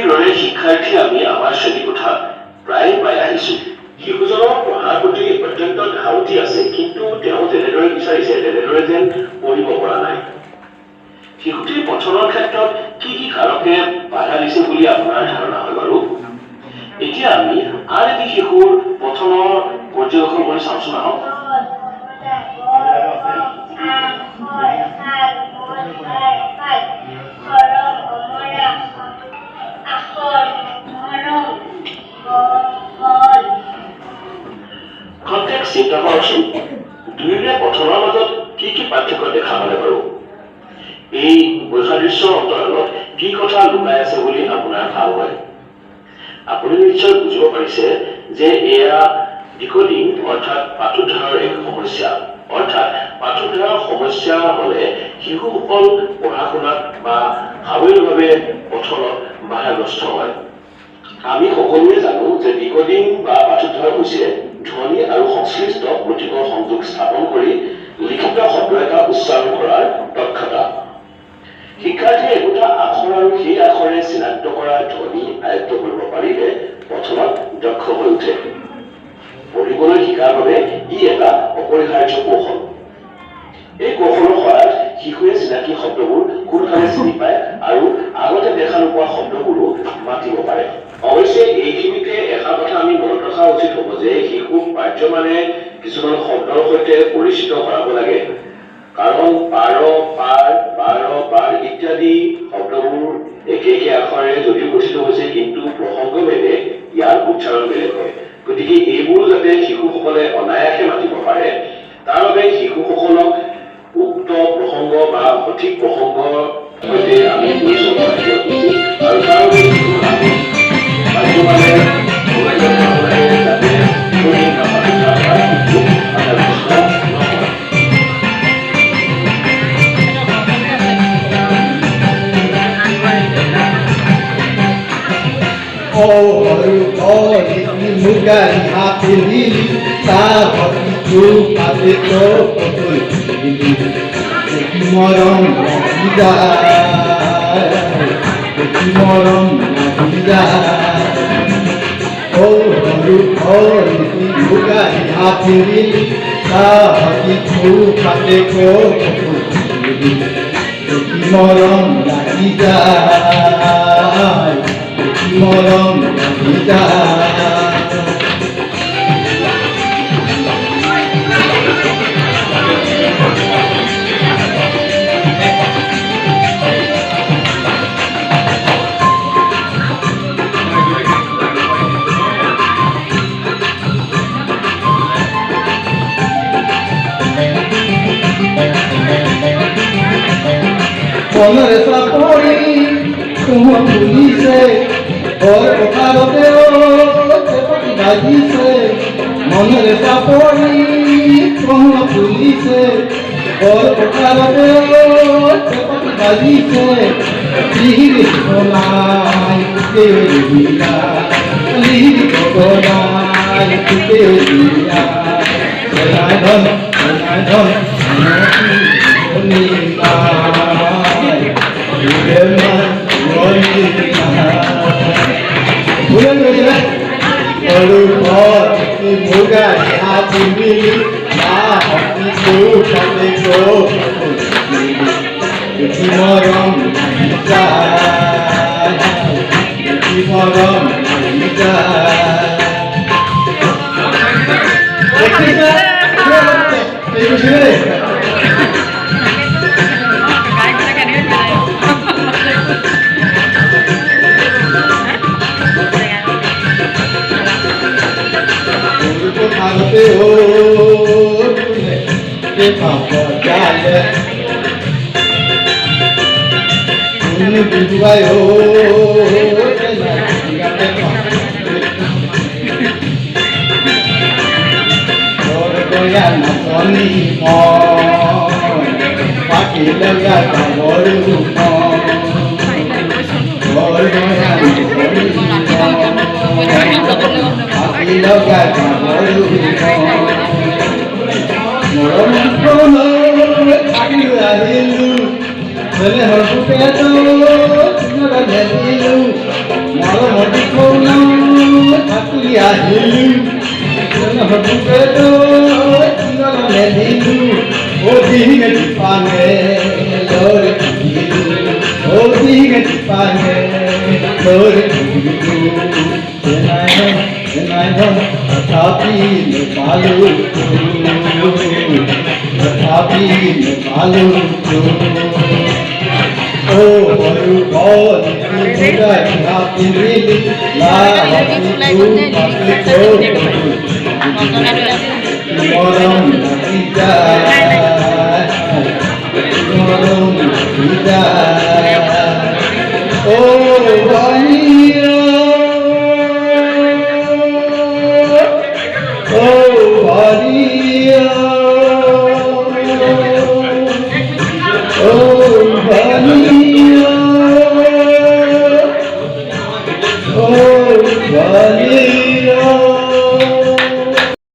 দৰে শিক্ষাৰ্থী আমি আমাৰ শ্ৰেণীকোঠাত প্ৰায় পাই আহিছোঁ। শিশুজনৰ পঢ়াৰ প্ৰতি অত্যন্ত ধাউতি আছে, কিন্তু তেওঁ যেনেদৰে বিচাৰিছে তেনেদৰে যেন পঢ়িব পৰা নাই। শিশুটিৰ পঠনৰ ক্ষেত্ৰত কি কি কাৰকে বাধা দিছে বুলি আপোনাৰ ধাৰণা হয় বাৰু? এতিয়া আমি আন এটি শিশুৰ পঠনৰ পৰ্যবেক্ষণ কৰি চাওঁচোন আহক। কনটেক্সট চিন্তা কৰকচোন, দুয়োৰে পঠনৰ মাজত কি কি পাৰ্থক্য দেখা পালে বাৰু? এই বৈসাদৃশ্যৰ অন্তৰালত কি কথা লুকাই আছে বুলি আপোনাৰ ভাৱ হয়? আপুনি নিশ্চয় বুজিব পাৰিছে যে এয়া ডিকোডিং অৰ্থাৎ পাঠোদ্ধাৰৰ এক সমস্যা। অৰ্থাৎ পাঠোদ্ধাৰৰ সমস্যা হলে শিশুসকল পঢ়া শুনাত বা সাৱলীলভাৱে পঠনত বাধাগ্ৰস্ত হয়। আমি সকলোৱে জানো যে ডিকোডিং বা পাঠোদ্ধাৰ হৈছে ধ্বনি আৰু সংশ্লিষ্ট প্ৰতীকৰ সংযোগ স্থাপন কৰি লিখিত শব্দ এটা উচ্চাৰণ কৰাৰ দক্ষতা। শিক্ষাৰ্থীয়ে একোটা আখৰ আৰু সেই আখৰে চিনাক্ত কৰা ধ্বনি আয়ত্ত কৰিব পাৰিলে পঠনত দক্ষ হৈ উঠে। পঢ়িবলৈ শিকাৰ বাবে ই এটা অপৰিহাৰ্য কৌশল। এই কৌশলৰ সহায়ত শিশুৱে চিনাকি শব্দবোৰ সোনকালে চিনি পায় আৰু আগতে দেখা নোপোৱা শব্দবোৰো মাতিব পাৰে। অৱশ্যে এইখিনিতে এষাৰ কথা আমি মনত ৰখা উচিত হ'ব যে শিশুক পাঠ্যমানে কিছুমান শব্দৰ সৈতে পৰিচিত কৰাব লাগে। কাৰণ পাৰ, পাৰ, বাৰ, বাৰ ইত্যাদি শব্দবোৰ একে আখৰে যদিও গঠিত হৈছে, কিন্তু প্ৰসংগভেদে ইয়াৰ উচ্চাৰণ বেলেগ হয়। গতিকে এইবোৰ যাতে শিশুসকলে অনায়াসে মাতিব পাৰে, তাৰ বাবে শিশুসকলক উক্ত প্ৰসংগ বা সঠিক প্ৰসংগৰ সৈতে আমি পৰিচয় কৰাই দিয়া উচিত। আৰু তাৰ বাবে শিশুক আমি পাঠ্যমানে যাতে Mugari hapili sahabiku padeko potol morom nagida oh mugari hapili sahabiku padeko potol morom nagida Ponere sapori como pulice por ojaloteo te dice Ponere sapori como pulice por ojaloteo te dice Liri kolai te vida Liri kolai te vida Selai don Hãy subscribe cho kênh Ghiền Mì Gõ để không bỏ lỡ মরমটি কোন ঠাকুরি আহিলু হটুকেতো চিনল মেলিলু ও দিনে পানে লরে কুকিলু ও দিনে পানে লরে কুকিলু চেনাই তথাপি পালু তথাপি পালু ও বড় বড় মুদাই হাতি really লা মরম পিতা মরম পিতা ও বাণী